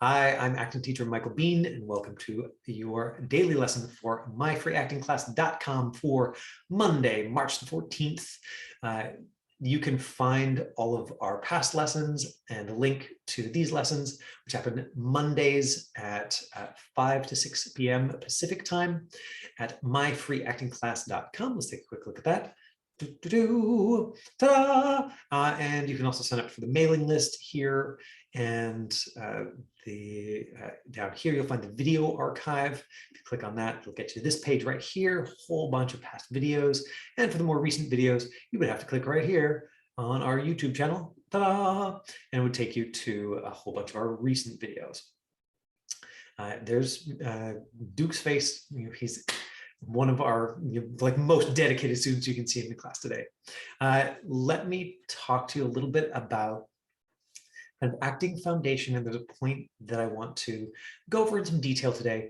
Hi, I'm acting teacher Michael Bean, and welcome to your daily lesson for myfreeactingclass.com for Monday, March the 14th. You can find all of our past lessons and a link to these lessons, which happen Mondays at 5 to 6 p.m. Pacific time at myfreeactingclass.com. Let's take a quick look at that. Ta-da! And you can also sign up for the mailing list here, and down here you'll find the video archive. If you click on that, it'll get you to this page right here, a whole bunch of past videos. And for the more recent videos, you would have to click right here on our YouTube channel, ta-da! And it would take you to a whole bunch of our recent videos. There's Duke's face. He's one of our most dedicated students you can see in the class today. Let me talk to you a little bit about an acting foundation, and there's a point that I want to go over in some detail today,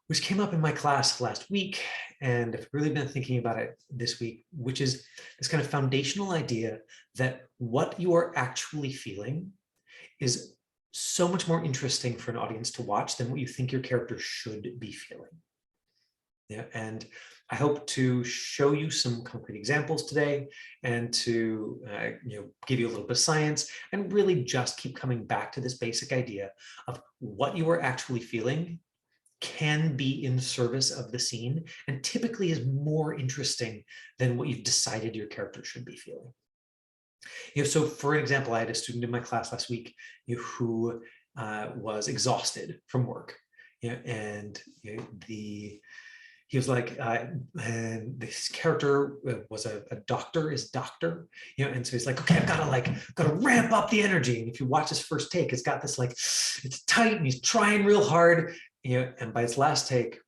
which came up in my class last week, and I've really been thinking about it this week, which is this kind of foundational idea that what you are actually feeling is so much more interesting for an audience to watch than what you think your character should be feeling. Yeah, and I hope to show you some concrete examples today and to give you a little bit of science and really just keep coming back to this basic idea of what you are actually feeling can be in service of the scene and typically is more interesting than what you've decided your character should be feeling. So for example, I had a student in my class last week who was exhausted from work, and he was like, and this character was a doctor, his doctor, and so he's like, okay, I've gotta ramp up the energy. And if you watch his first take, it's got this it's tight and he's trying real hard, and by his last take,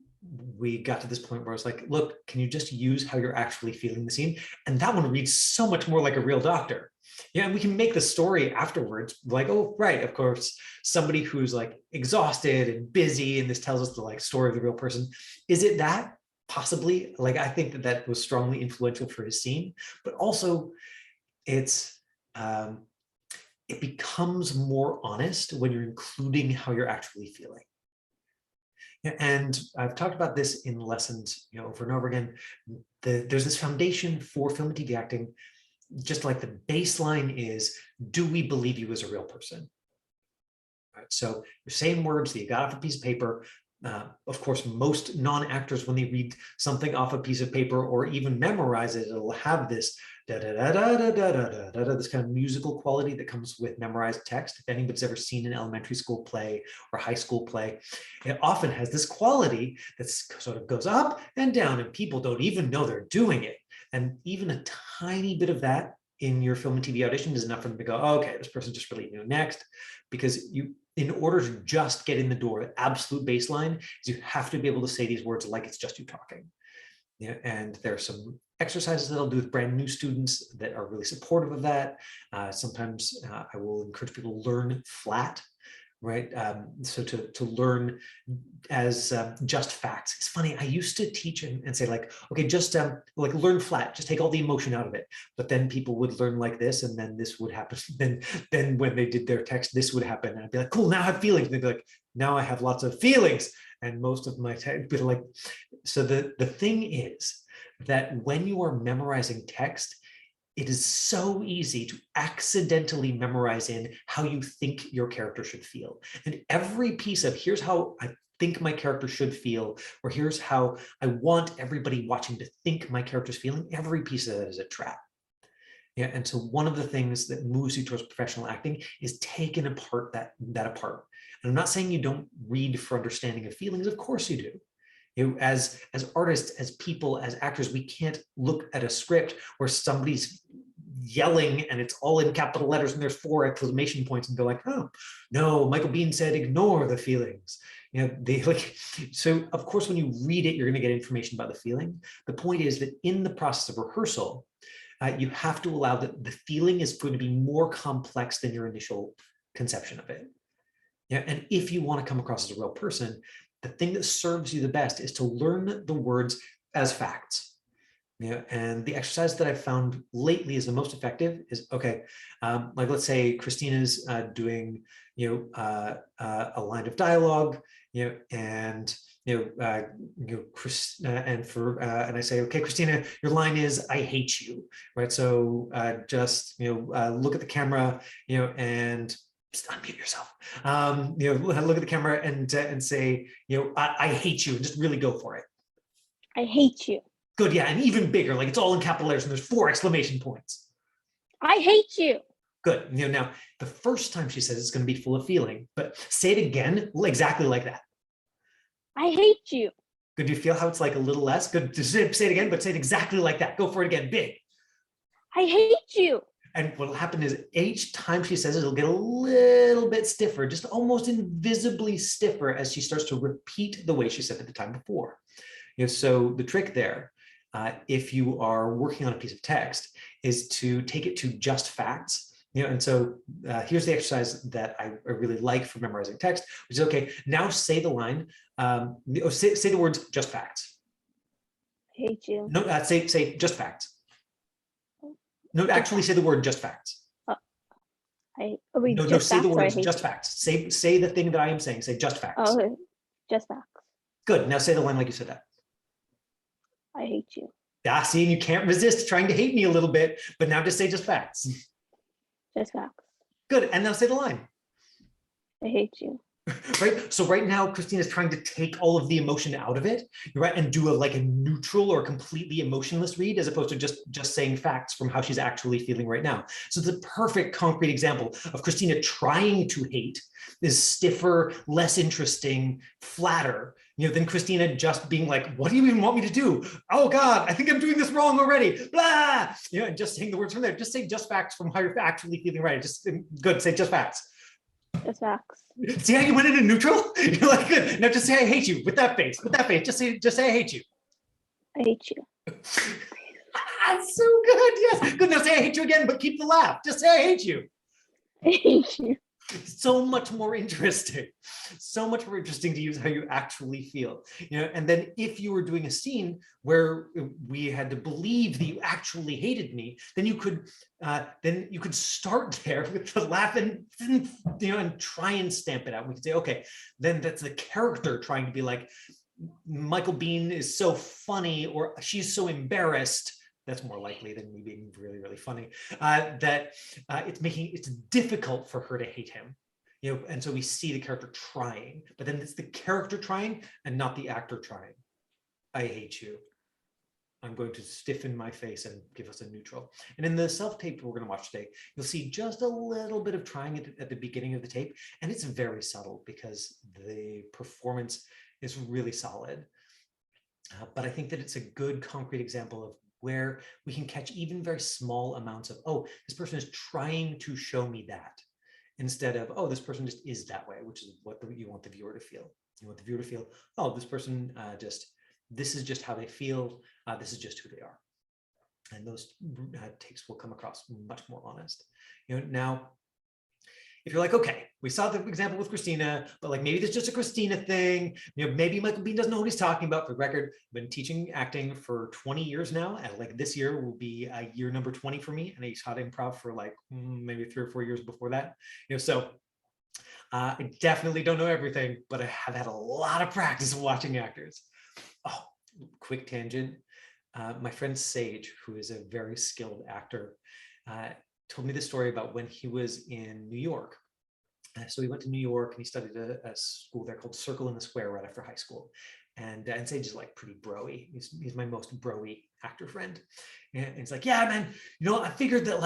we got to this point where I was like, look, can you just use how you're actually feeling the scene? And that one reads so much more like a real doctor. And we can make the story afterwards like, oh, right, of course, somebody who's exhausted and busy, and this tells us the story of the real person. Is it that? Possibly. I think that was strongly influential for his scene, but also it becomes more honest when you're including how you're actually feeling. And I've talked about this in lessons, over and over again. There's this foundation for film and TV acting, just like the baseline is, do we believe you as a real person? Right, so you're saying words that you got off a piece of paper. Of course, most non-actors, when they read something off a piece of paper or even memorize it, it'll have this this kind of musical quality that comes with memorized text. If anybody's ever seen an elementary school play or high school play, it often has this quality that sort of goes up and down, and people don't even know they're doing it. And even a tiny bit of that in your film and TV audition is enough for them to go, oh, okay, this person just really knew next. Because in order to just get in the door, the absolute baseline is you have to be able to say these words like it's just you talking. And there are some exercises that I'll do with brand new students that are really supportive of that. Sometimes I will encourage people to learn flat, right? So to learn as just facts. It's funny, I used to teach and say okay, just learn flat, just take all the emotion out of it. But then people would learn like this, and then this would happen. Then when they did their text, this would happen. And I'd be like, cool, now I have feelings. And they'd be like, now I have lots of feelings. And most of my text, so the thing is that when you are memorizing text, it is so easy to accidentally memorize in how you think your character should feel. And every piece of here's how I think my character should feel, or here's how I want everybody watching to think my character's feeling, every piece of that is a trap. And so one of the things that moves you towards professional acting is taking apart that apart. And I'm not saying you don't read for understanding of feelings. Of course you do. As artists, as people, as actors, we can't look at a script where somebody's yelling and it's all in capital letters and there's 4 exclamation points and go like, oh, no, Michael Bean said, ignore the feelings. So of course, when you read it, you're going to get information about the feeling. The point is that in the process of rehearsal, you have to allow that the feeling is going to be more complex than your initial conception of it. And if you want to come across as a real person, the thing that serves you the best is to learn the words as facts. And the exercise that I've found lately is the most effective is, okay, like let's say Christina's doing, a line of dialogue, and Chris, and I say, okay, Christina, your line is, I hate you, right? So just, look at the camera, and just unmute yourself. Look at the camera and say, I hate you, and just really go for it. I hate you. Good, yeah, and even bigger, like it's all in capital letters and there's 4 exclamation points. I hate you. Good. Now the first time she says it's going to be full of feeling, but say it again exactly like that. I hate you. Good. Do you feel how it's like a little less? Good. Just say it again, but say it exactly like that. Go for it again, big. I hate you. And what'll happen is each time she says it, it'll get a little bit stiffer, just almost invisibly stiffer as she starts to repeat the way she said it the time before. So the trick there, if you are working on a piece of text, is to take it to just facts. And so here's the exercise that I really like for memorizing text, which is, okay, now say the line, say the words just facts. I hate you. No, say just facts. No, actually say the word just facts. No, say the words just facts. Say the thing that I am saying. Say just facts. Oh, just facts. Good. Now say the line like you said that. I hate you. See, and you can't resist trying to hate me a little bit, but now just say just facts. Just facts. Good. And now say the line. I hate you. Right. So right now, Christina's trying to take all of the emotion out of it, right, and do a neutral or completely emotionless read, as opposed to just saying facts from how she's actually feeling right now. So it's a perfect concrete example of Christina trying to hate is stiffer, less interesting, flatter, than Christina just being like, what do you even want me to do? Oh God, I think I'm doing this wrong already. Blah, and just saying the words from there. Just say just facts from how you're actually feeling right. Just good. Say just facts. Just facts. See how you went into neutral? You're like, good. Now just say I hate you with that face. With that face. Just say I hate you. I hate you. That's so good. Yes. Good. Now say I hate you again, but keep the laugh. Just say I hate you. I hate you. So much more interesting. So much more interesting to use how you actually feel. And then if you were doing a scene where we had to believe that you actually hated me, then you could start there with the laugh and try and stamp it out. We could say, okay, then that's the character trying to be like, Michael Biehn is so funny, or she's so embarrassed. That's more likely than me being really, really funny, that it's difficult for her to hate him, and so we see the character trying, but then it's the character trying and not the actor trying. I hate you. I'm going to stiffen my face and give us a neutral. And in the self-tape we're going to watch today, you'll see just a little bit of trying it at the beginning of the tape, and it's very subtle because the performance is really solid. But I think that it's a good concrete example of where we can catch even very small amounts of, oh, this person is trying to show me that, instead of, oh, this person just is that way, which is what you want the viewer to feel. You want the viewer to feel, oh, this person this is just how they feel. This is just who they are. And those takes will come across much more honest. Now, if you're like, okay, we saw the example with Christina, but maybe there's just a Christina thing. Maybe Michael Biehn doesn't know what he's talking about. For the record, I've been teaching acting for 20 years now. And this year will be year number 20 for me. And I taught improv for maybe 3 or 4 years before that. So I definitely don't know everything, but I have had a lot of practice watching actors. Oh, quick tangent. My friend Sage, who is a very skilled actor, told me the story about when he was in New York. So he went to New York and he studied a school there called Circle in the Square right after high school. And Sage is pretty bro-y. He's my most bro-y actor friend. And he's like, yeah, man, I figured that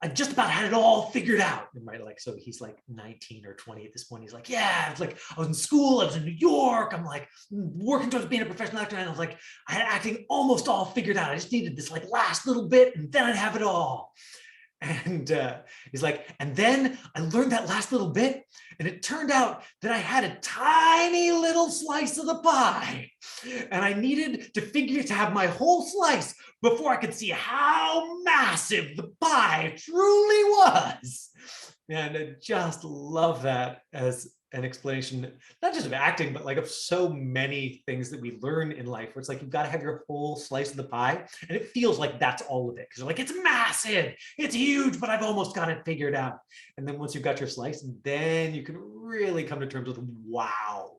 I just about had it all figured out. And so he's 19 or 20 at this point. He's like, yeah, it's I was in school, I was in New York. I'm working towards being a professional actor. And I was I had acting almost all figured out. I just needed this last little bit and then I'd have it all. And he's like, and then I learned that last little bit, and it turned out that I had a tiny little slice of the pie, and I needed to have my whole slice before I could see how massive the pie truly was. And I just love that as an explanation, not just of acting, but like of so many things that we learn in life, where it's like you've got to have your whole slice of the pie. And it feels like that's all of it. Because you're like, it's massive, it's huge, but I've almost got it figured out. And then once you've got your slice, then you can really come to terms with, wow,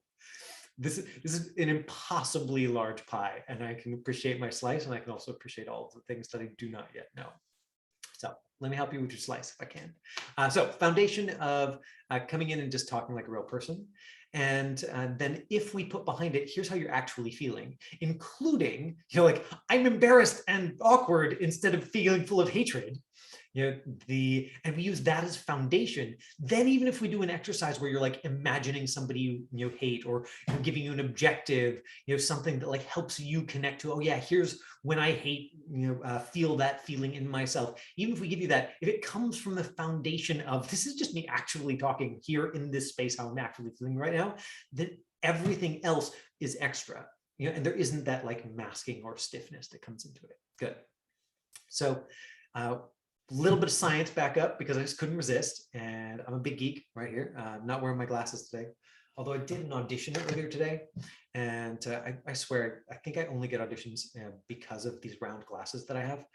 this is an impossibly large pie. And I can appreciate my slice, and I can also appreciate all of the things that I do not yet know. So let me help you with your slice if I can. So foundation of coming in and just talking like a real person. And then if we put behind it, here's how you're actually feeling, including, like, I'm embarrassed and awkward instead of feeling full of hatred. And we use that as foundation. Then even if we do an exercise where you're like imagining somebody you hate, or giving you an objective, something that like helps you connect to, oh yeah, here's when I hate, feel that feeling in myself. Even if we give you that, if it comes from the foundation of this is just me actually talking here in this space, how I'm actually feeling right now, then everything else is extra. And there isn't that like masking or stiffness that comes into it. Good. So little bit of science back up because I just couldn't resist, and I'm a big geek right here. I'm not wearing my glasses today, although I did an audition earlier today, and I swear I think I only get auditions because of these round glasses that I have,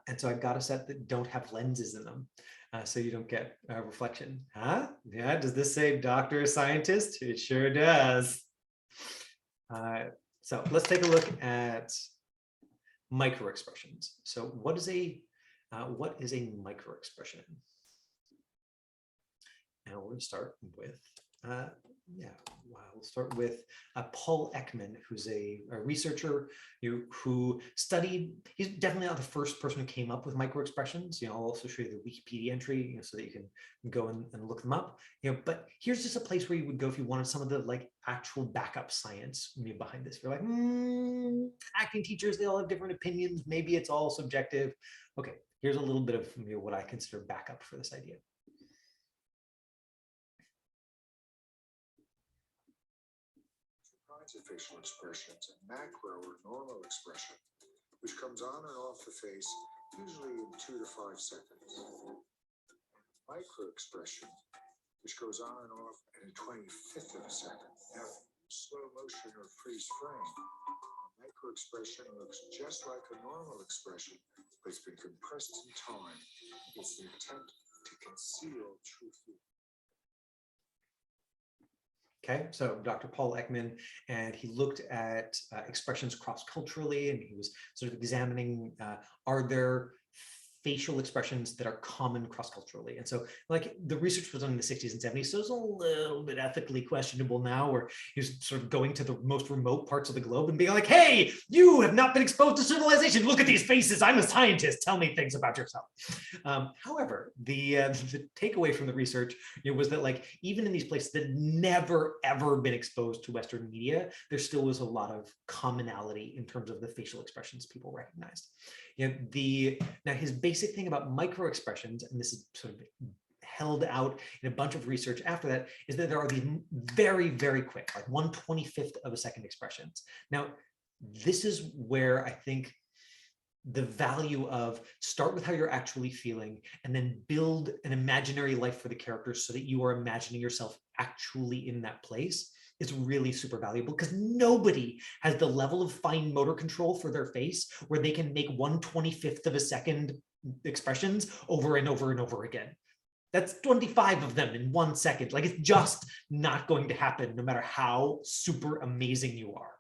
and so I got a set that don't have lenses in them, so you don't get reflection. Huh? Yeah, does this say doctor or scientist? It sure does. So let's take a look at microexpressions. So what is a microexpression? And we're going to start with, we'll start with Paul Ekman, who's a researcher who studied, he's definitely not the first person who came up with microexpressions. I'll also show you the Wikipedia entry, so that you can go and look them up. But here's just a place where you would go if you wanted some of the like actual backup science behind this. If you're like, acting teachers, they all have different opinions. Maybe it's all subjective. Okay, here's a little bit of what I consider backup for this idea. Of facial expressions, a macro or normal expression, which comes on and off the face, usually in 2 to 5 seconds. Micro expression, which goes on and off in a 25th of a second. Now, slow motion or freeze frame. A micro expression looks just like a normal expression, but it's been compressed in time. It's the attempt to conceal true feeling. Okay, so Dr. Paul Ekman, and he looked at expressions cross-culturally, and he was sort of examining, are there facial expressions that are common cross-culturally? And so like the research was done in the 60s and 70s, so it's a little bit ethically questionable now, where he was sort of going to the most remote parts of the globe and being like, hey, you have not been exposed to civilization. Look at these faces. I'm a scientist. Tell me things about yourself. However, the takeaway from the research was that like even in these places that never ever been exposed to Western media, there still was a lot of commonality in terms of the facial expressions people recognized. Now his basic thing about microexpressions, and this is sort of held out in a bunch of research after that, is that there are these very, very quick, like 1/25th of a second expressions. Now, this is where I think the value of start with how you're actually feeling and then build an imaginary life for the characters so that you are imagining yourself actually in that place is really super valuable, because nobody has the level of fine motor control for their face where they can make 1/25th of a second expressions over and over and over again. That's 25 of them in 1 second. Like, it's just not going to happen no matter how super amazing you are.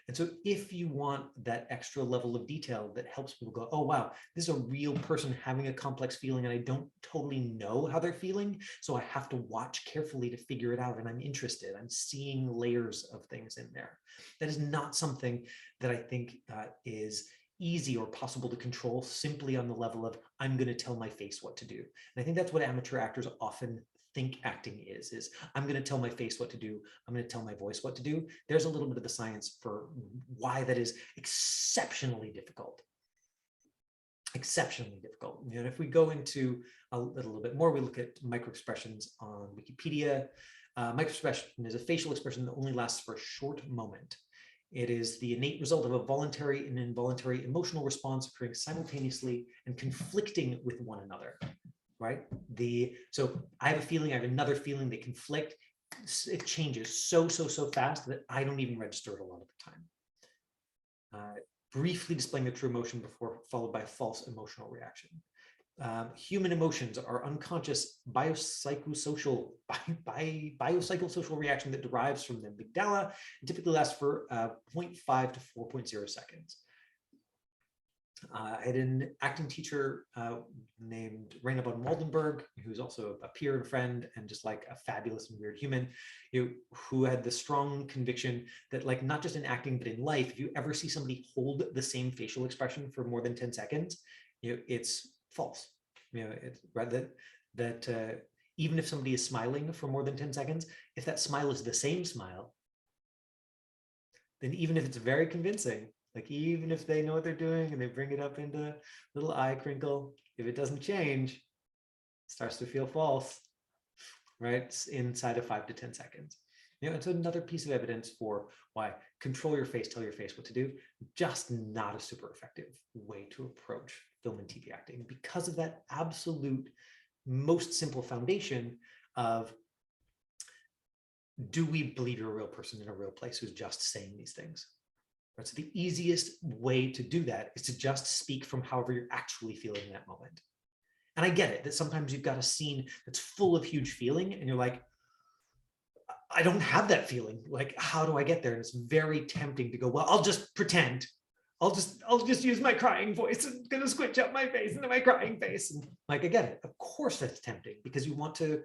And so if you want that extra level of detail that helps people go, oh, wow, this is a real person having a complex feeling and I don't totally know how they're feeling, so I have to watch carefully to figure it out, and I'm interested. I'm seeing layers of things in there. That is not something that I think is easy or possible to control simply on the level of I'm going to tell my face what to do. And I think that's what amateur actors often think acting is I'm going to tell my face what to do. I'm going to tell my voice what to do. There's a little bit of the science for why that is exceptionally difficult. Exceptionally difficult. And if we go into a little bit more, we look at microexpressions on Wikipedia. Microexpression is a facial expression that only lasts for a short moment. It is the innate result of a voluntary and involuntary emotional response occurring simultaneously and conflicting with one another. right? So I have a feeling, I have another feeling, they conflict. It changes so fast that I don't even register it a lot of the time. Briefly displaying the true emotion before followed by a false emotional reaction. Human emotions are unconscious biopsychosocial reaction that derives from the amygdala and typically lasts for 0.5 to 4.0 seconds. I had an acting teacher named Raina von Waldenberg, who's also a peer and friend and just like a fabulous and weird human, who had the strong conviction that, like, not just in acting, but in life, if you ever see somebody hold the same facial expression for more than 10 seconds, it's false. It's rather that even if somebody is smiling for more than 10 seconds, if that smile is the same smile, then even if it's very convincing, like even if they know what they're doing and they bring it up into a little eye crinkle, if it doesn't change, it starts to feel false, right? It's inside of 5 to 10 seconds. It's another piece of evidence for why control your face, tell your face what to do, just not a super effective way to approach film and TV acting, because of that absolute most simple foundation of, do we believe you're a real person in a real place who's just saying these things? Right? So the easiest way to do that is to just speak from however you're actually feeling in that moment. And I get it, that sometimes you've got a scene that's full of huge feeling and you're like, I don't have that feeling. Like, how do I get there? And it's very tempting to go, well, I'll just pretend. I'll just use my crying voice and gonna squinch up my face into my crying face. And like, I get it. Of course that's tempting because you want to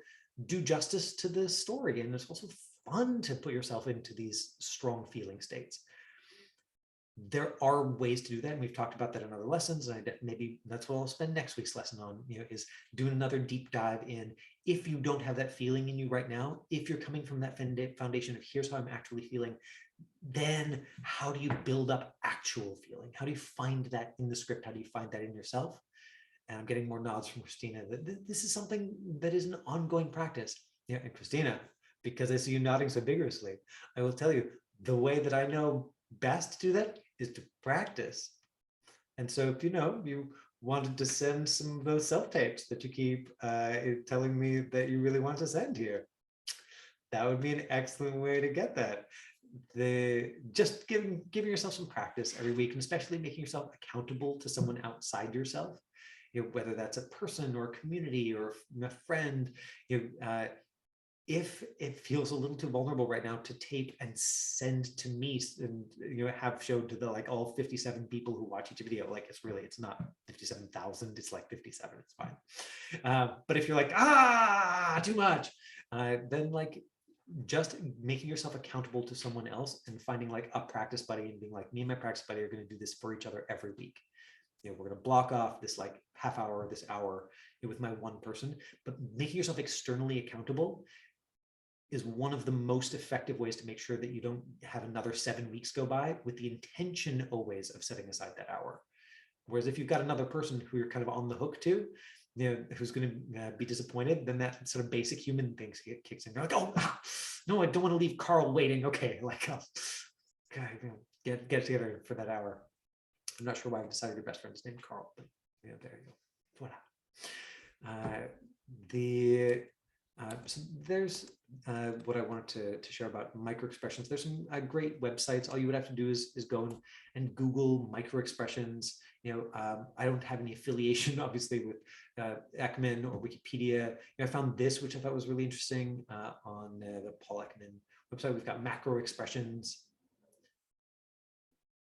do justice to the story. And it's also fun to put yourself into these strong feeling states. There are ways to do that, and we've talked about that in other lessons, and maybe that's what I'll spend next week's lesson on, is doing another deep dive in, if you don't have that feeling in you right now, if you're coming from that foundation of here's how I'm actually feeling, then how do you build up actual feeling? How do you find that in the script? How do you find that in yourself? And I'm getting more nods from Christina that this is something that is an ongoing practice. And Christina, because I see you nodding so vigorously, I will tell you, the way that I know best to do that is to practice. And so if you wanted to send some of those self-tapes that you keep telling me that you really want to send here, that would be an excellent way to get that. Just giving yourself some practice every week, and especially making yourself accountable to someone outside yourself, whether that's a person or a community or a friend. If it feels a little too vulnerable right now to tape and send to me and have showed to the all 57 people who watch each video, it's not 57,000, it's like 57, it's fine. But if you're like, too much, then just making yourself accountable to someone else and finding a practice buddy and being like, me and my practice buddy are going to do this for each other every week. We're going to block off this half hour, this hour with my one person, but making yourself externally accountable is one of the most effective ways to make sure that you don't have another 7 weeks go by with the intention always of setting aside that hour. Whereas if you've got another person who you're kind of on the hook to, who's going to be disappointed, then that sort of basic human thing kicks in. You're like, no, I don't want to leave Carl waiting. Okay, get it together for that hour. I'm not sure why I've decided your best friend's named Carl, but there you go. So there's what I wanted to share about microexpressions. There's some great websites. All you would have to do is go and Google microexpressions. I don't have any affiliation, obviously, with Ekman or Wikipedia. I found this, which I thought was really interesting, on the Paul Ekman website. We've got macroexpressions,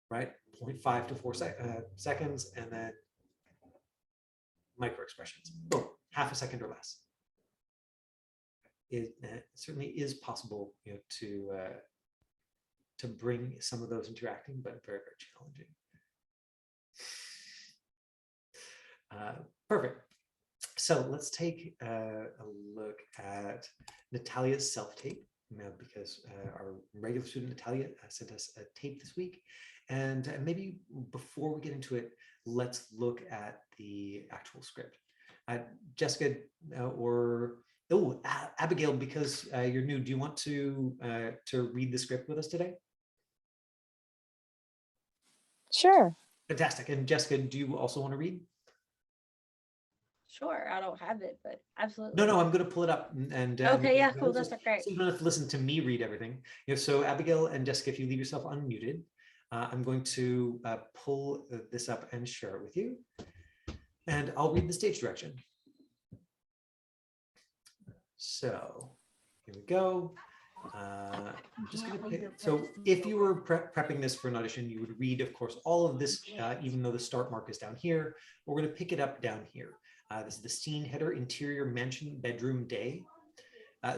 right? 0.5 to 4 seconds, and then microexpressions. Boom, half a second or less. It certainly is possible, to bring some of those into acting, but very, very challenging. Perfect. So let's take a look at Natalia's self-tape, because our regular student Natalia sent us a tape this week. And maybe before we get into it, let's look at the actual script. Jessica or Abigail, because you're new, do you want to read the script with us today? Sure. Fantastic. And Jessica, do you also want to read? Sure, I don't have it, but absolutely. No, I'm going to pull it up and Okay, yeah, cool. That's great. so you don't have to listen to me read everything. So Abigail and Jessica, if you leave yourself unmuted, I'm going to pull this up and share it with you, and I'll read the stage direction. So here we go. I'm just going to pick. So if you were prepping this for an audition, you would read, of course, all of this, even though the start mark is down here. We're going to pick it up down here. This is the scene header, interior mansion, bedroom, day.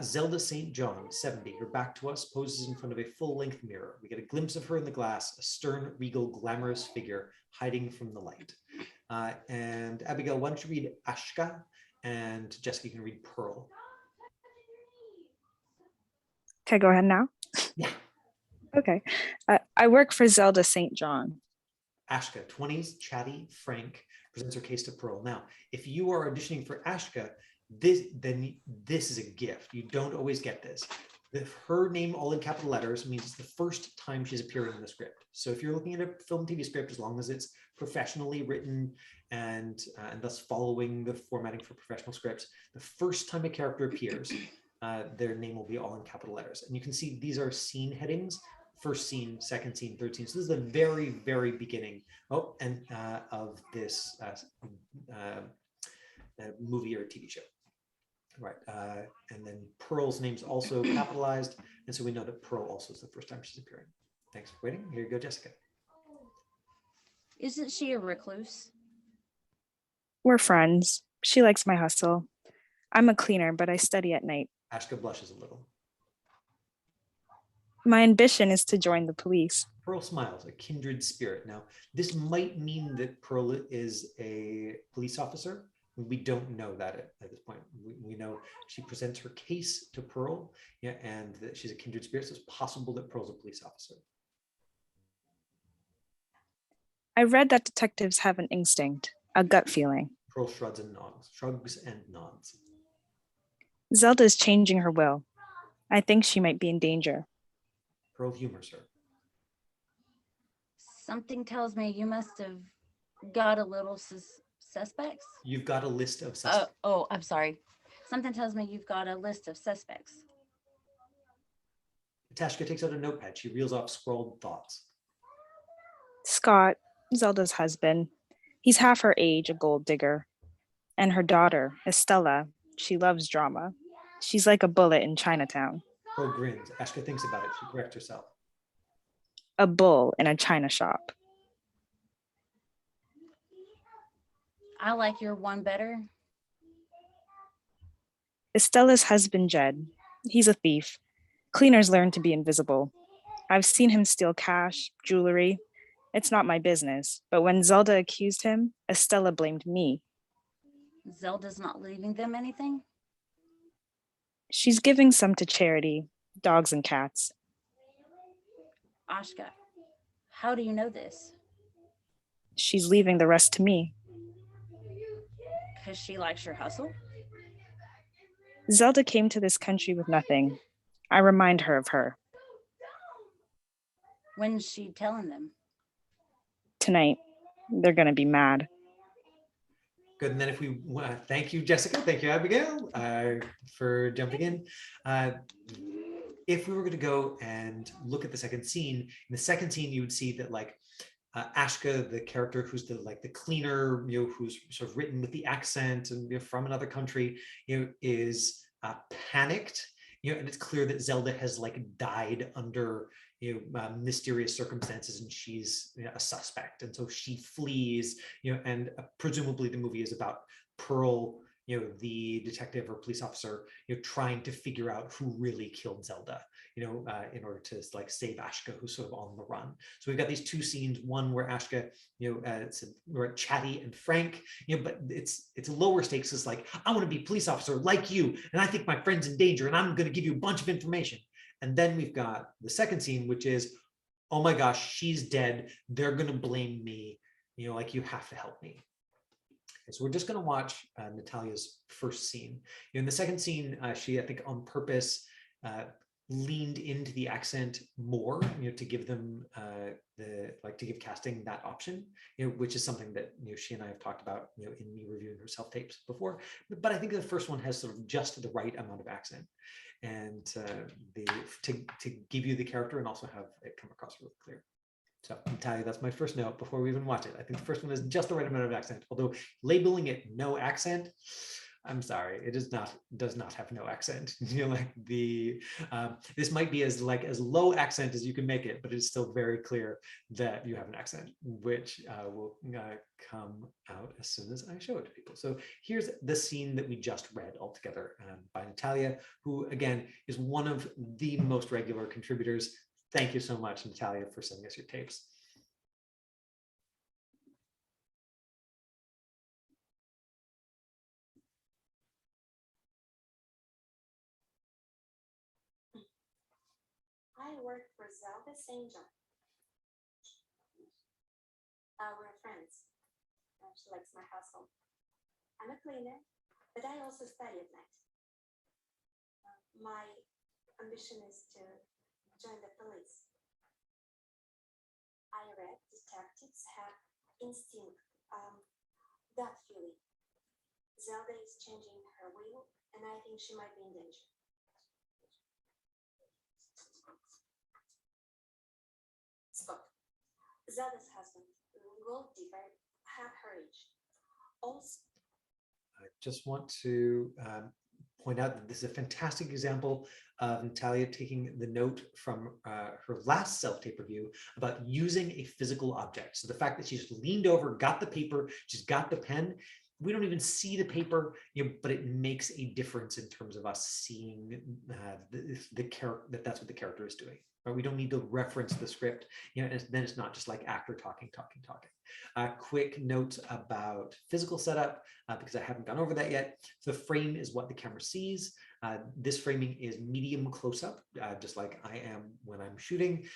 Zelda St. John, 70, her back to us, poses in front of a full-length mirror. We get a glimpse of her in the glass, a stern, regal, glamorous figure hiding from the light. And Abigail, why don't you read Ashka, and Jessica, you can read Pearl. Can I go ahead now? Yeah. Okay. I work for Zelda St. John. Ashka, 20s, chatty, frank, presents her case to Pearl. Now, if you are auditioning for Ashka, this is a gift. You don't always get this. Her name all in capital letters means it's the first time she's appearing in the script. So if you're looking at a film TV script, as long as it's professionally written and thus following the formatting for professional scripts, the first time a character appears, their name will be all in capital letters. And you can see these are scene headings: first scene, second scene, third scene. So this is the very, very beginning of this movie or TV show. Right. And then Pearl's name's also capitalized. And so we know that Pearl also is the first time she's appearing. Thanks for waiting. Here you go, Jessica. Isn't she a recluse? We're friends. She likes my hustle. I'm a cleaner, but I study at night. Ashka blushes a little. My ambition is to join the police. Pearl smiles, a kindred spirit. Now, this might mean that Pearl is a police officer. We don't know that at this point. We know she presents her case to Pearl, and that she's a kindred spirit, so it's possible that Pearl's a police officer. I read that detectives have an instinct, a gut feeling. Pearl shrugs and nods. Zelda's changing her will. I think she might be in danger. Pearl humors her. Something tells me you must have got a little suspects. You've got a list of suspects. Oh, I'm sorry. Something tells me you've got a list of suspects. Tashka takes out a notepad. She reels off scrawled thoughts. Scott, Zelda's husband. He's half her age, a gold digger. And her daughter, Estella, she loves drama. She's like a bullet in Chinatown. Pearl grins. Ashka thinks about it. She corrects herself. A bull in a china shop. I like your one better. Estella's husband, Jed. He's a thief. Cleaners learn to be invisible. I've seen him steal cash, jewelry. It's not my business. But when Zelda accused him, Estella blamed me. Zelda's not leaving them anything? She's giving some to charity, dogs and cats. Ashka, how do you know this? She's leaving the rest to me. Because she likes your hustle? Zelda came to this country with nothing. I remind her of her. When's she telling them? Tonight. They're going to be mad. Good. And then if we thank you, Jessica. Thank you, Abigail, for jumping in. If we were going to go and look at the second scene, in the second scene, you would see that Ashka, the character who's the cleaner, who's sort of written with the accent and from another country, is panicked, and it's clear that Zelda has died under mysterious circumstances, and she's a suspect, and so she flees, and presumably the movie is about Pearl, the detective or police officer, trying to figure out who really killed Zelda, in order to save Ashka, who's sort of on the run. So we've got these two scenes, one where Ashka, we're chatty and frank, but it's lower stakes. It's I want to be a police officer like you, and I think my friend's in danger, and I'm going to give you a bunch of information. And then we've got the second scene, which is, oh my gosh, she's dead. They're going to blame me. You have to help me. So we're just going to watch Natalia's first scene. In the second scene, she, I think on purpose, leaned into the accent more, to give them to give casting that option, which is something that she and I have talked about, in me reviewing her self tapes before. But I think the first one has sort of just the right amount of accent, and to give you the character and also have it come across really clear. So Natalia, that's my first note before we even watch it. I think the first one is just the right amount of accent, although labeling it no accent, I'm sorry, it does not have no accent. This might be as low accent as you can make it, but it's still very clear that you have an accent, which will come out as soon as I show it to people. So here's the scene that we just read altogether by Natalia, who again is one of the most regular contributors. Thank you so much, Natalia, for sending us your tapes. I work for Zelda St. John. We're friends. She likes my household. I'm a cleaner, but I also study at night. My ambition is to join the police. I read detectives have instinct, gut feeling. Zelda is changing her will, and I think she might be in danger. Scott, Zelda's husband, gold digger, half her age. Also, I just want to point out that this is a fantastic example of Natalia taking the note from her last self-tape review about using a physical object. So the fact that she's leaned over, got the paper, she's got the pen. We don't even see the paper, but it makes a difference in terms of us seeing the character, that's what the character is doing. Right? We don't need to reference the script, and then it's not just like actor talking. Quick note about physical setup, because I haven't gone over that yet. The frame is what the camera sees. This framing is medium close-up, just like I am when I'm shooting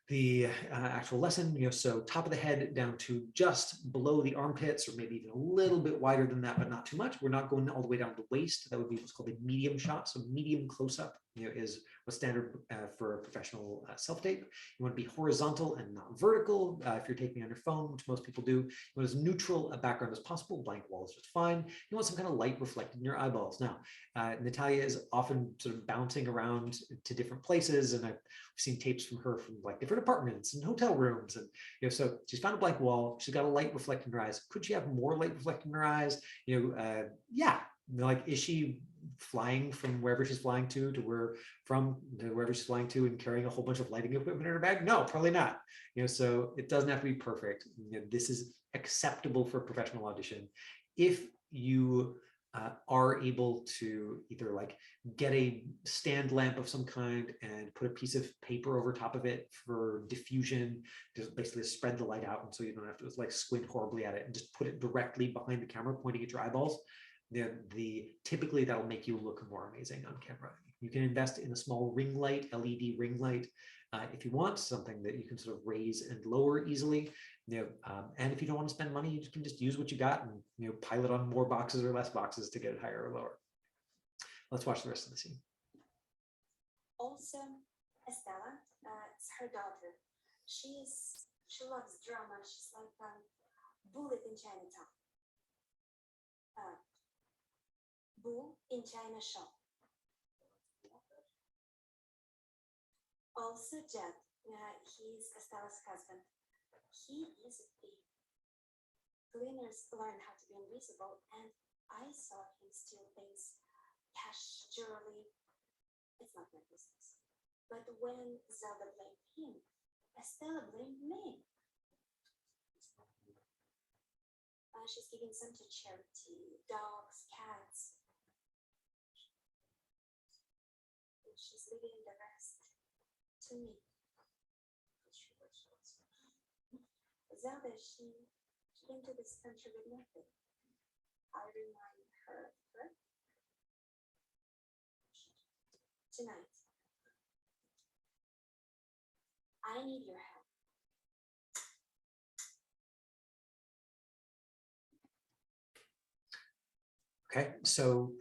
the actual lesson, so top of the head down to just below the armpits, or maybe even a little bit wider than that, but not too much. We're not going all the way down to the waist. That would be what's called a medium shot. So medium close-up, is what's standard for a professional self-tape. You want to be horizontal and not vertical. If you're taping on your phone, which most people do, you want as neutral a background as possible. Blank wall is just fine. You want some kind of light reflected in your eyeballs. Now, Natalia is often sort of bouncing around to different places, and I've seen tapes from her from like different apartments and hotel rooms, and so she's found a blank wall. She's got a light reflecting in her eyes. Could she have more light reflecting in her eyes? Yeah. Like, is she flying from wherever she's flying to wherever she's flying to and carrying a whole bunch of lighting equipment in her bag? No, probably not. So it doesn't have to be perfect. This is acceptable for a professional audition. If you are able to either like get a stand lamp of some kind and put a piece of paper over top of it for diffusion, just basically spread the light out, and so you don't have to like squint horribly at it, and just put it directly behind the camera pointing at your eyeballs, typically that'll make you look more amazing on camera. You can invest in a small ring light, LED ring light, if you want something that you can sort of raise and lower easily. And if you don't want to spend money, you can just use what you got and pile it on more boxes or less boxes to get it higher or lower. Let's watch the rest of the scene. also, Estella, it's her daughter. She loves drama. She's like Bullet in Chinatown. Bull in China shop. Also, Jed, he's Estella's husband. He is a thief. Cleaners learn how to be invisible, and I saw him steal things, cash, jewelry. It's not my business. But when Zelda blamed him, Estella blamed me. She's giving some to charity, dogs, cats. And she's leaving the rest to me. Zelda, she came to this country with nothing. I remind her of her. Tonight, I need your help. Okay, so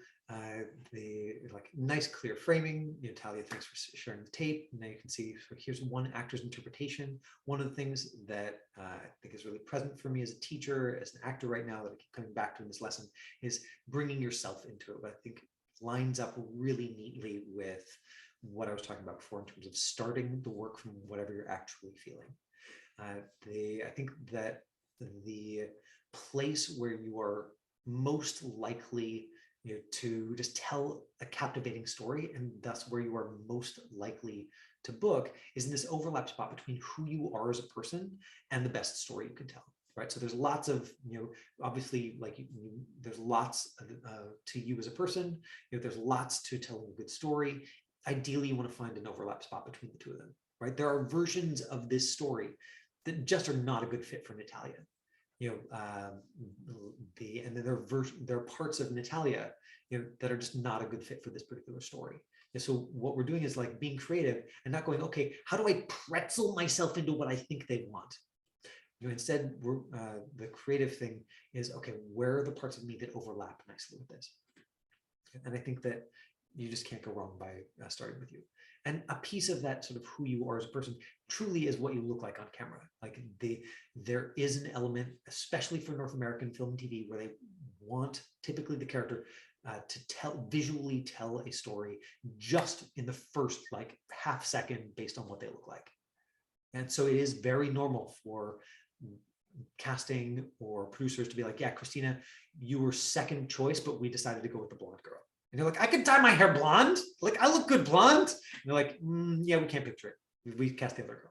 the like nice clear framing. Natalia, thanks for sharing the tape. Now you can see, so here's one actor's interpretation. One of the things that I think is really present for me as a teacher, as an actor right now, that I keep coming back to in this lesson, is bringing yourself into it. But I think lines up really neatly with what I was talking about before in terms of starting the work from whatever you're actually feeling. I think that the place where you are most likely to just tell a captivating story, and thus where you are most likely to book, is in this overlap spot between who you are as a person and the best story you can tell. Right. So there's lots of, obviously, like there's lots to you as a person. There's lots to telling a good story. Ideally, you want to find an overlap spot between the two of them. Right. There are versions of this story that just are not a good fit for Natalia. And then there are parts of Natalia, that are just not a good fit for this particular story. And so what we're doing is like being creative and not going, okay, how do I pretzel myself into what I think they want? Instead, the creative thing is, okay, where are the parts of me that overlap nicely with this? And I think that you just can't go wrong by starting with you. And a piece of that sort of who you are as a person truly is what you look like on camera. Like there is an element, especially for North American film and TV, where they want typically the character to visually tell a story just in the first like half second based on what they look like. And so it is very normal for casting or producers to be like, yeah, Christina, you were second choice, but we decided to go with the blonde girl. And they're like, I can dye my hair blonde. Like, I look good blonde. And they're like, yeah, we can't picture it. We cast the other girl.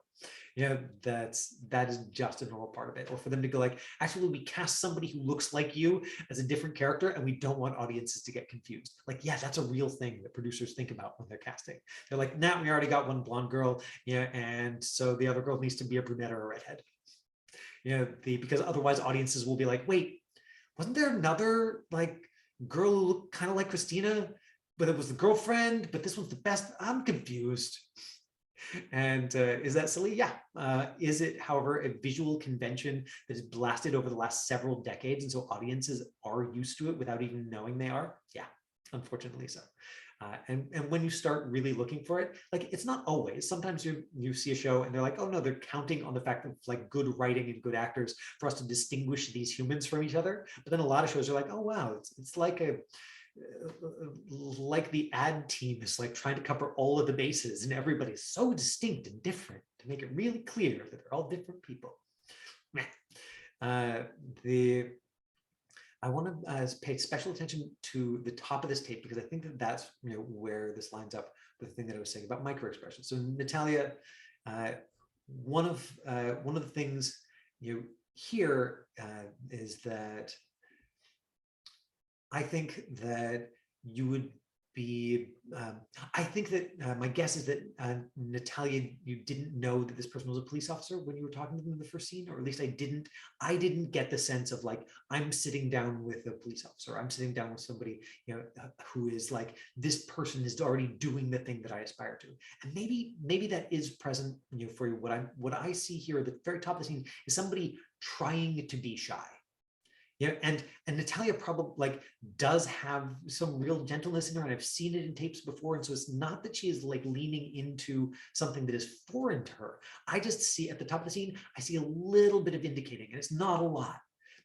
That is just a normal part of it. Or for them to go like, actually, we cast somebody who looks like you as a different character, and we don't want audiences to get confused. Like, yeah, that's a real thing that producers think about when they're casting. They're like, nah, we already got one blonde girl. Yeah, and so the other girl needs to be a brunette or a redhead. Because otherwise audiences will be like, wait, wasn't there another like girl who looked kind of like Christina, but it was the girlfriend, but this one's the best? I'm confused. And is that silly? Yeah. Is it, however, a visual convention that is blasted over the last several decades, and so audiences are used to it without even knowing they are? Yeah, unfortunately so. And when you start really looking for it, like it's not always. Sometimes you see a show and they're like, oh no, they're counting on the fact that like good writing and good actors for us to distinguish these humans from each other. But then a lot of shows are like, oh wow, it's like like the ad team is like trying to cover all of the bases, and everybody's so distinct and different to make it really clear that they're all different people. I want to pay special attention to the top of this tape, because I think that that's where this lines up with the thing that I was saying about microexpressions. So Natalia, one of the things here is that I think that you would be, I think that my guess is that Natalia, you didn't know that this person was a police officer when you were talking to them in the first scene, or at least I didn't get the sense of like, I'm sitting down with a police officer, I'm sitting down with somebody, who is like, this person is already doing the thing that I aspire to. And maybe that is present, for you. What I see here at the very top of the scene is somebody trying to be shy. Yeah, and Natalia probably like does have some real gentleness in her, and I've seen it in tapes before, and so it's not that she is like leaning into something that is foreign to her. I just see at the top of the scene, I see a little bit of indicating, and it's not a lot.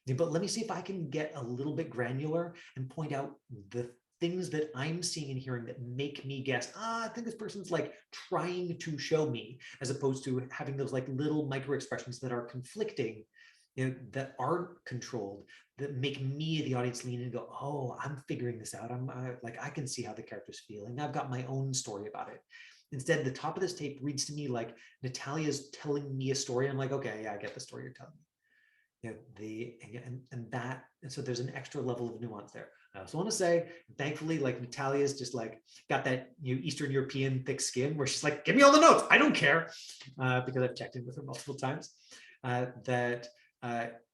But let me see if I can get a little bit granular and point out the things that I'm seeing and hearing that make me guess, I think this person's like trying to show me, as opposed to having those like little micro expressions that are conflicting, that aren't controlled, that make me, the audience, lean in and go, oh, I'm figuring this out. I can see how the character's feeling. I've got my own story about it. Instead, the top of this tape reads to me like Natalia's telling me a story. I'm like, okay, yeah, I get the story you're telling me. And so there's an extra level of nuance there. I also want to say, thankfully, like Natalia's just like got that Eastern European thick skin where she's like, give me all the notes, I don't care, because I've checked in with her multiple times.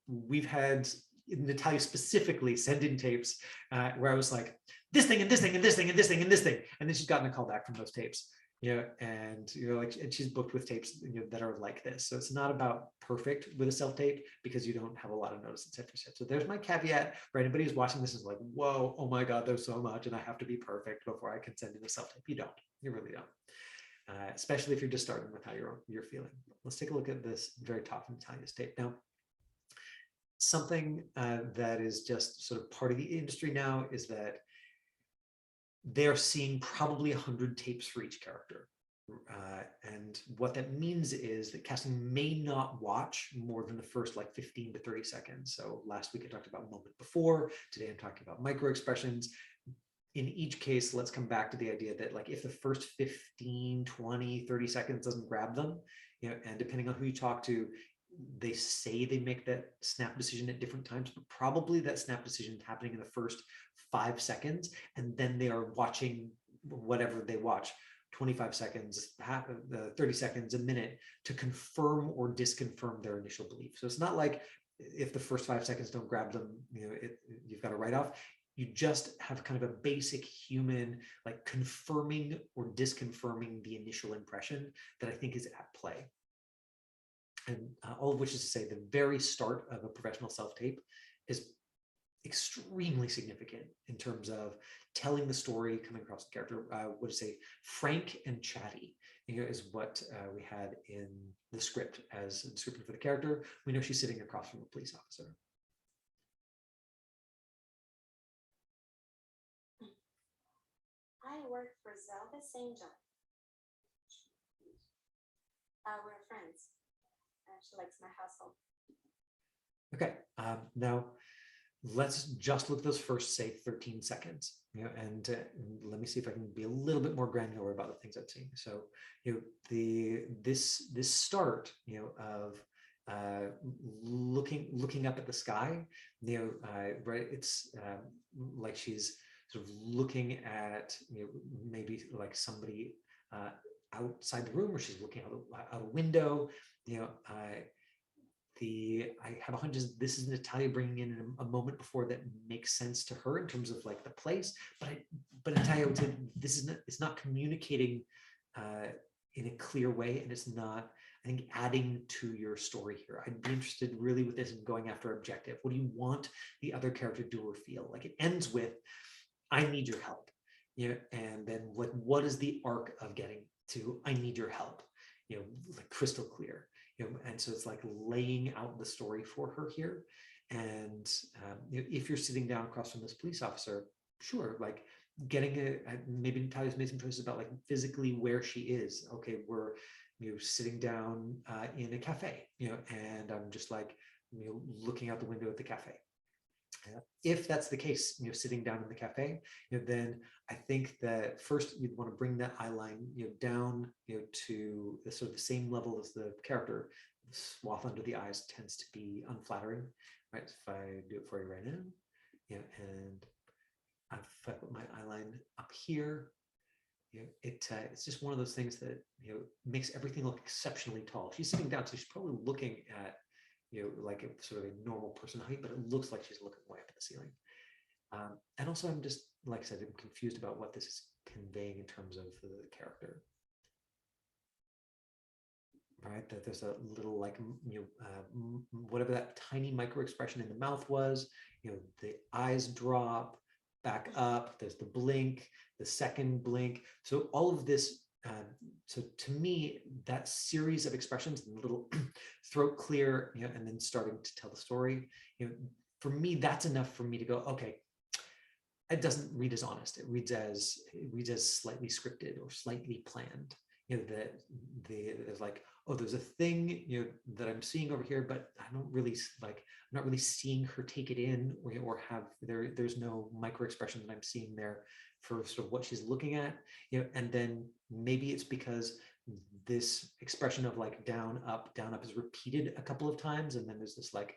We've had Natalia specifically send in tapes where I was like, this thing and this thing and this thing and this thing and this thing, and then she's gotten a call back from those tapes, and you're like, and she's booked with tapes that are like this. So it's not about perfect with a self-tape because you don't have a lot of notice, et cetera, et cetera. So there's my caveat for anybody who's watching this is like, whoa, oh my God, there's so much and I have to be perfect before I can send in a self-tape. You don't, you really don't. Especially if you're just starting with how you're feeling. Let's take a look at this very top Natalia's tape. Now, something that is just sort of part of the industry now is that they're seeing probably 100 tapes for each character. And what that means is that casting may not watch more than the first like 15 to 30 seconds. So last week I talked about moment before, today I'm talking about microexpressions. In each case, let's come back to the idea that like if the first 15, 20, 30 seconds doesn't grab them, and depending on who you talk to, they say they make that snap decision at different times, but probably that snap decision is happening in the first 5 seconds, and then they are watching whatever they watch, 25 seconds, 30 seconds, a minute, to confirm or disconfirm their initial belief. So it's not like if the first 5 seconds don't grab them, you've got a write-off. You just have kind of a basic human, like confirming or disconfirming the initial impression that I think is at play. And all of which is to say the very start of a professional self-tape is extremely significant in terms of telling the story, coming across the character. What to say, frank and chatty, is what we had in the script as a description for the character. We know she's sitting across from a police officer. I work for Zelda St. John. We're friends. She likes my household. Okay, now let's just look at those first, say, 13 seconds, and let me see if I can be a little bit more granular about the things I've seen. So, this start, of looking up at the sky, right? It's like she's sort of looking at, maybe like somebody outside the room, or she's looking out a window, I have a hunch this is Natalia bringing in a moment before that makes sense to her in terms of like the place, but Natalia would say it's not communicating in a clear way, and it's not, I think, adding to your story here. I'd be interested really with this and going after objective. What do you want the other character to do or feel? Like it ends with, I need your help, and then like what is the arc of getting to I need your help, like crystal clear. And so it's like laying out the story for her here. And if you're sitting down across from this police officer, sure, like getting maybe Natalia's made some choices about like physically where she is. Okay, we're sitting down in a cafe, and I'm just like looking out the window at the cafe. If that's the case, sitting down in the cafe, then I think that first you'd want to bring that eye line, down, to the sort of the same level as the character. The swath under the eyes tends to be unflattering, right? If I do it for you right now, and if I put my eye line up here, it's just one of those things that makes everything look exceptionally tall. She's sitting down, so she's probably looking at like a sort of a normal person height, but it looks like she's looking way up at the ceiling. And also, I'm just, like I said, I'm confused about what this is conveying in terms of the character. Right, that there's a little like, whatever that tiny micro expression in the mouth was, the eyes drop back up, there's the blink, the second blink. So all of this, so to me, that series of expressions, the little throat clear, and then starting to tell the story, for me, that's enough for me to go, okay, it doesn't read as honest. It reads as slightly scripted or slightly planned. That there's like, oh, there's a thing that I'm seeing over here, but I don't really like, I'm not really seeing her take it in, or have there's no micro expression that I'm seeing there for sort of what she's looking at, and then maybe it's because this expression of like down up is repeated a couple of times, and then there's this like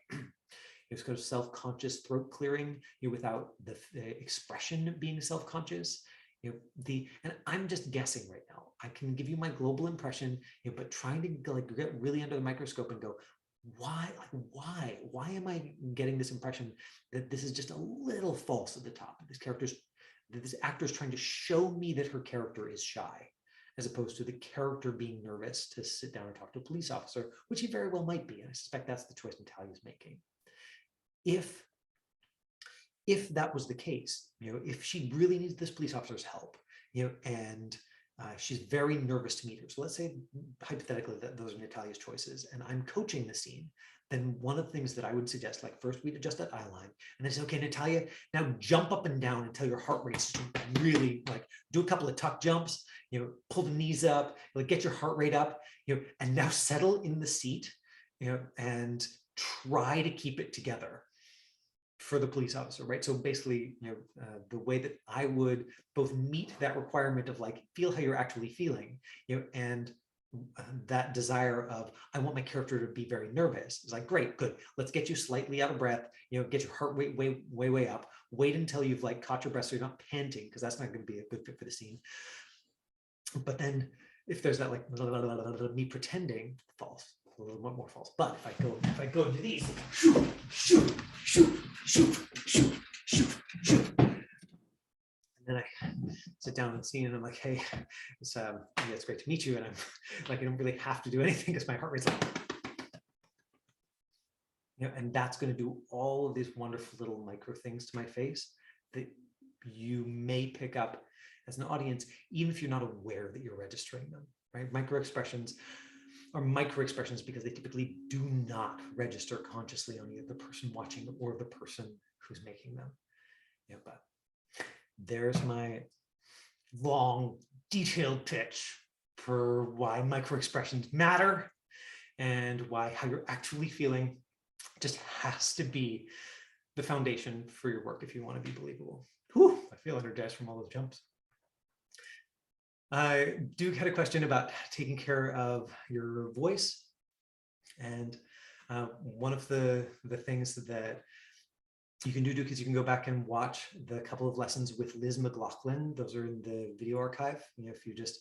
it's kind of self-conscious throat clearing, without the expression being self-conscious. And I'm just guessing right now. I can give you my global impression, but trying to like get really under the microscope and go, why am I getting this impression that this is just a little false at the top? This actor is trying to show me that her character is shy, as opposed to the character being nervous to sit down and talk to a police officer, which he very well might be. And I suspect that's the choice Natalia's making. If that was the case, if she really needs this police officer's help, and she's very nervous to meet her. So let's say hypothetically that those are Natalia's choices and I'm coaching the scene, then one of the things that I would suggest, like first we'd adjust that eye line and then say, okay, Natalia, now jump up and down until your heart rate's really like, do a couple of tuck jumps, pull the knees up, like get your heart rate up, and now settle in the seat, and try to keep it together for the police officer, right? So basically, the way that I would both meet that requirement of like, feel how you're actually feeling, and that desire of, I want my character to be very nervous. It's like, great, good. Let's get you slightly out of breath, get your heart rate way up. Wait until you've like caught your breath so you're not panting, because that's not going to be a good fit for the scene. But then if there's that like me pretending, false, a little bit more false. But if I go into these, shoot, shoot, shoot, shoot, shoot, shoot, shoot. And then I sit down in the scene and I'm like, hey, it's great to meet you. And I'm like, I don't really have to do anything because my heart rate's like, and that's going to do all of these wonderful little micro things to my face that you may pick up as an audience, even if you're not aware that you're registering them, right? Microexpressions are microexpressions because they typically do not register consciously on either the person watching or the person who's making them. But there's my long, detailed pitch for why microexpressions matter and why how you're actually feeling just has to be the foundation for your work if you want to be believable. Whew, I feel energized from all those jumps. I do get a question about taking care of your voice. And one of the things that you can do, because you can go back and watch the couple of lessons with Liz McLaughlin. Those are in the video archive. If you just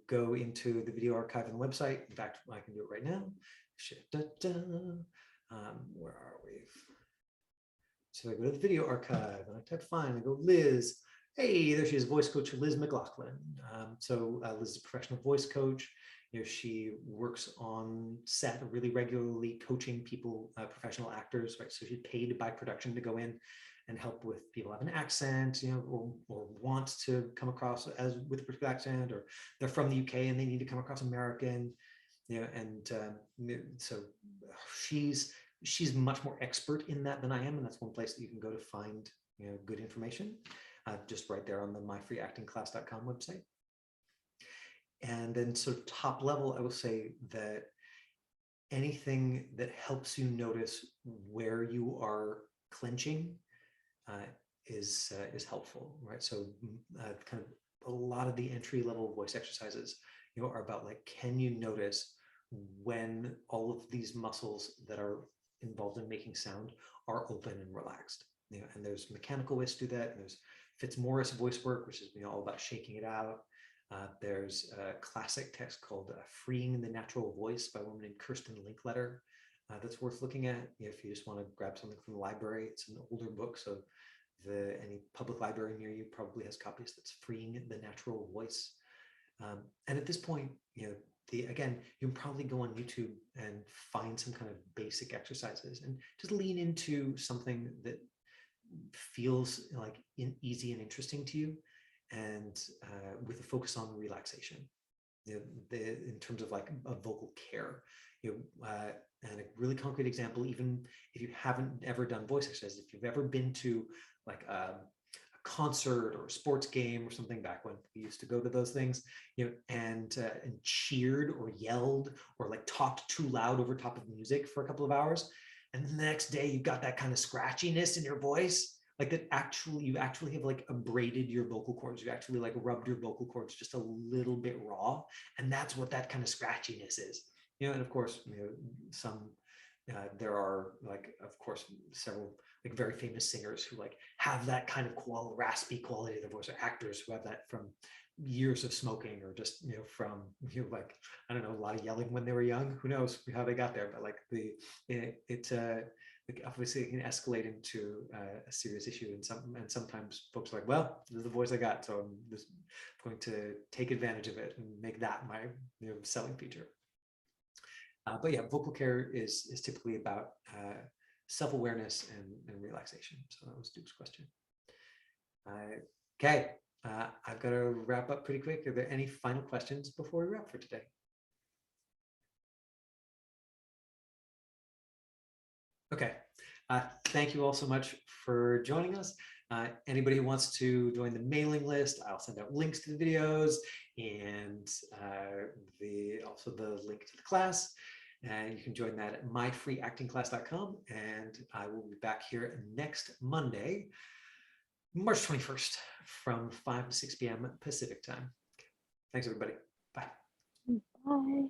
go into the video archive on the website. In fact, I can do it right now. Where are we? So I go to the video archive and I type find, I go Liz. Hey, there she is, voice coach Liz McLaughlin. Liz is a professional voice coach. She works on set really regularly, coaching people, professional actors, right? So she's paid by production to go in and help with people have an accent, or want to come across as with a particular accent, or they're from the UK and they need to come across American, so she's much more expert in that than I am, and that's one place that you can go to find good information. Just right there on the myfreeactingclass.com website. And then sort of top level, I will say that anything that helps you notice where you are clenching is helpful, right? So kind of a lot of the entry level voice exercises, are about like, can you notice when all of these muscles that are involved in making sound are open and relaxed? And there's mechanical ways to do that. And there's Fitzmaurice voice work, which is all about shaking it out. There's a classic text called Freeing the Natural Voice by a woman named Kirsten Linkletter that's worth looking at if you just want to grab something from the library. It's an older book, so any public library near you probably has copies. That's Freeing the Natural Voice. And at this point, again, you can probably go on YouTube and find some kind of basic exercises and just lean into something that feels like easy and interesting to you, and with a focus on relaxation, in terms of like a vocal care, and a really concrete example, even if you haven't ever done voice exercises, if you've ever been to like a concert or a sports game or something back when we used to go to those things, and cheered or yelled or like talked too loud over top of music for a couple of hours, and then the next day you've got that kind of scratchiness in your voice, like that you actually have like abraded your vocal cords, you actually like rubbed your vocal cords just a little bit raw, and that's what that kind of scratchiness is. And of course, there are like, of course, several like very famous singers who like have that kind of raspy quality of their voice, or actors who have that from years of smoking, or just from like, I don't know, a lot of yelling when they were young. Who knows how they got there? But like like obviously it can escalate into a serious issue, and sometimes folks are like, well, this is the voice I got, so I'm just going to take advantage of it and make that my selling feature. But yeah, vocal care is typically about self-awareness and relaxation. So that was Duke's question. Okay, I've got to wrap up pretty quick. Are there any final questions before we wrap for today? Okay, thank you all so much for joining us. Anybody who wants to join the mailing list, I'll send out links to the videos and also the link to the class. And you can join that at myfreeactingclass.com. And I will be back here next Monday, March 21st from 5 to 6 p.m. Pacific time. Thanks, everybody. Bye. Bye.